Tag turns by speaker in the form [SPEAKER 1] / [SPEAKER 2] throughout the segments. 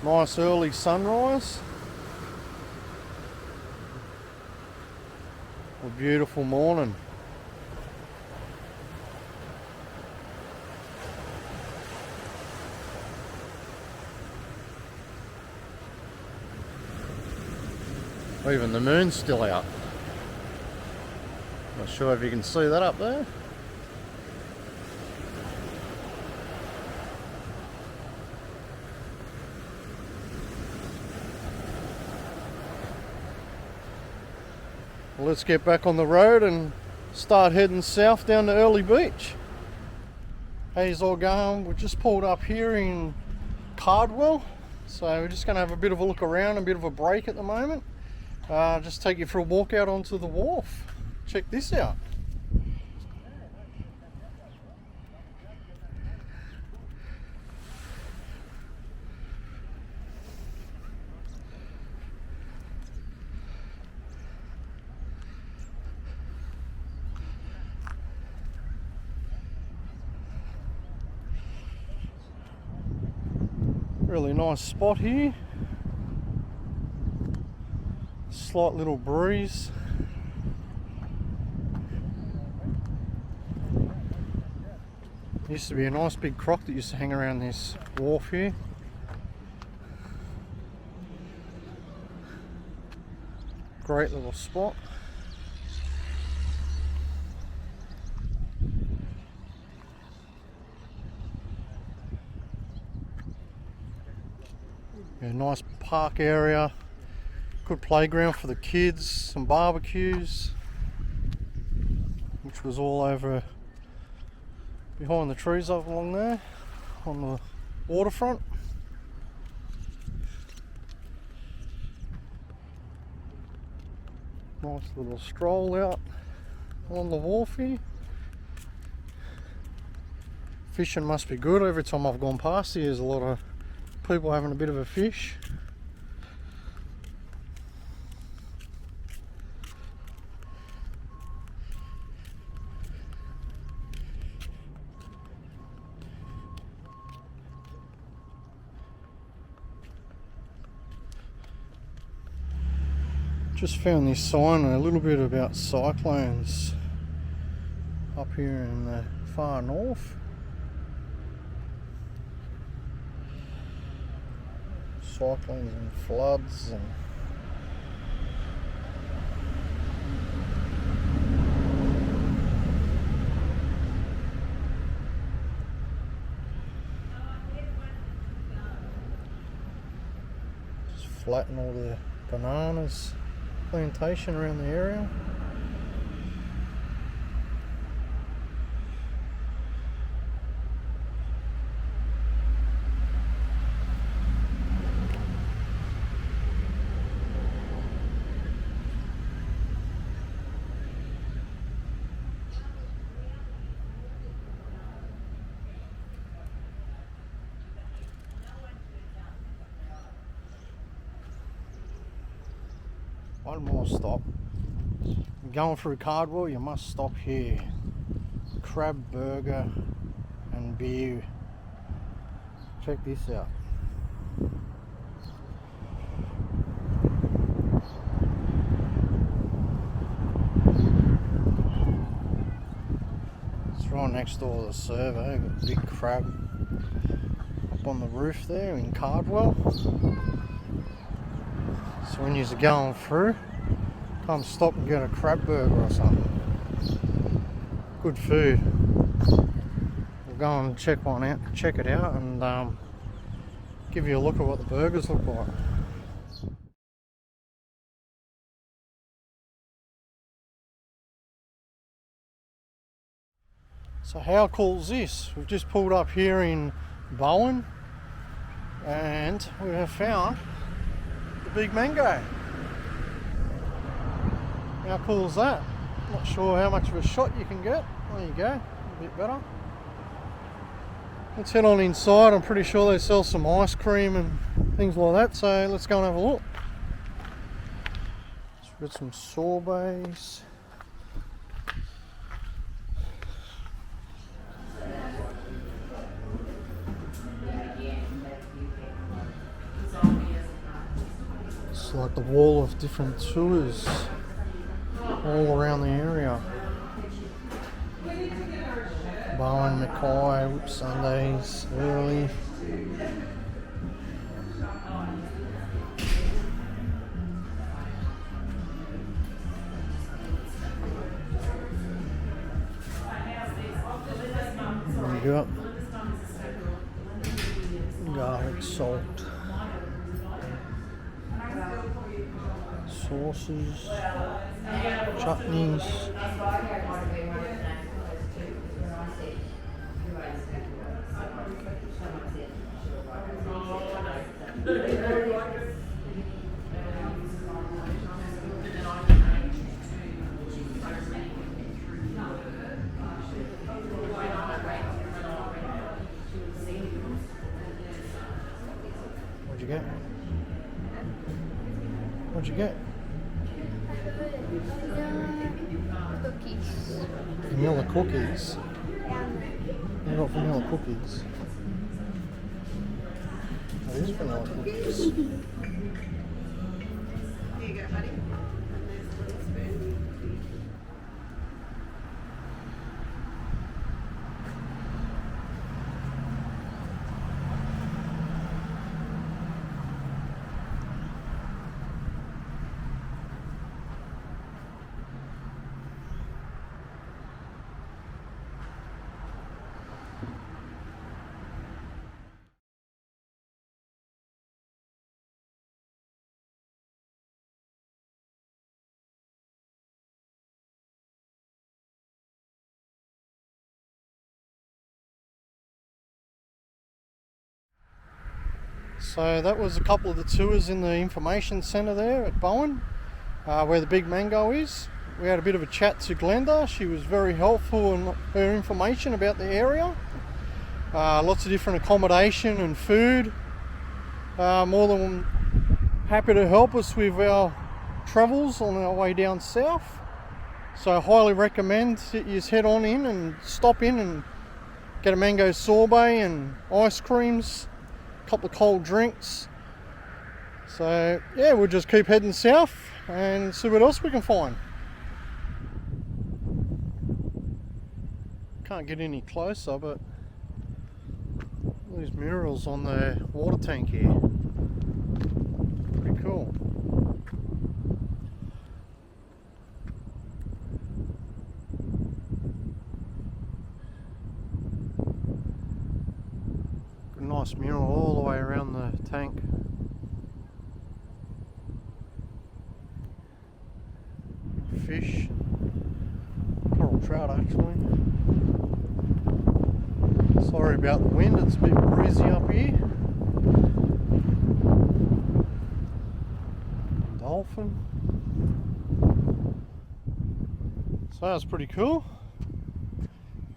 [SPEAKER 1] Nice early sunrise. A beautiful morning. Even the moon's still out. Not sure if you can see that up there. Well, let's get back on the road and start heading south down to Airlie Beach. How's all going? We've just pulled up here in Cardwell, so we're just going to have a bit of a look around, a bit of a break at the moment. Just take you for a walk out onto the wharf. Check this out. Really nice spot here. Slight little breeze. Used to be a nice big croc that used to hang around this wharf here. Great little spot. Yeah, nice park area. Good playground for the kids, some barbecues, which was all over behind the trees up along there on the waterfront. Nice little stroll out on the wharf here. Fishing must be good. Every time I've gone past here, there's a lot of people having a bit of a fish. Just found this sign a little bit about cyclones up here in the far north. Cyclones and floods and just flatten all the bananas plantation around the area. One more stop. Going through Cardwell, you must stop here. Crab burger and beer. Check this out. It's right next door to the servo. Got a big crab up on the roof there in Cardwell. So when you're going through, come stop and get a crab burger or something. Good food. We'll go and check it out, and give you a look at what the burgers look like. So how cool is this? We've just pulled up here in Bowen, and we have found the big mango. How cool is that? Not sure how much of a shot you can get. There you go, a bit better. Let's head on inside. I'm pretty sure they sell some ice cream and things like that, so let's go and have a look. So we've got some sorbets. like the wall of different tours all around the area. Bowen, Mackay, Whip Sundays, Airlie. There you go. Garlic salt. Sauces. Chutneys. What'd you get? What'd you get?
[SPEAKER 2] Cookies.
[SPEAKER 1] Vanilla cookies. You got vanilla cookies. That is vanilla cookies.
[SPEAKER 2] Here you go, buddy. And there's a little spoon.
[SPEAKER 1] So that was a couple of the tours in the information centre there at Bowen, where the big mango is. We had a bit of a chat to Glenda. She was very helpful in her information about the area. Lots of different accommodation and food. More than happy to help us with our travels on our way down south. So I highly recommend that you head on in and stop in and get a mango sorbet and ice creams, a couple of cold drinks. So yeah, we'll just keep heading south and see what else we can find. Can't get any closer, but these murals on the water tank here, pretty cool. Nice mural all the way around the tank. Fish, coral trout actually. Sorry about the wind, it's a bit breezy up here. Dolphin. So that's pretty cool.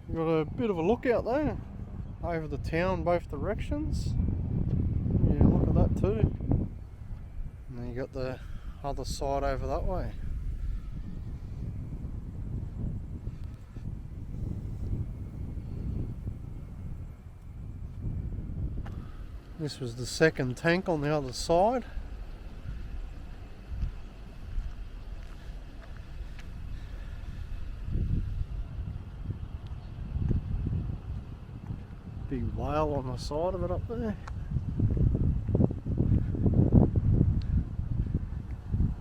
[SPEAKER 1] We've got a bit of a lookout there over the town both directions. Yeah, look at that too. And then you got the other side over that way. This was the second tank on the other side. Big whale on the side of it up there.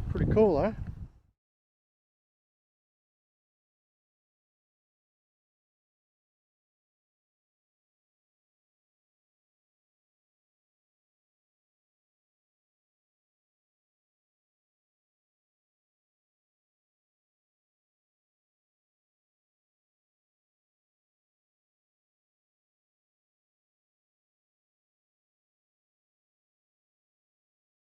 [SPEAKER 1] Pretty cool, eh?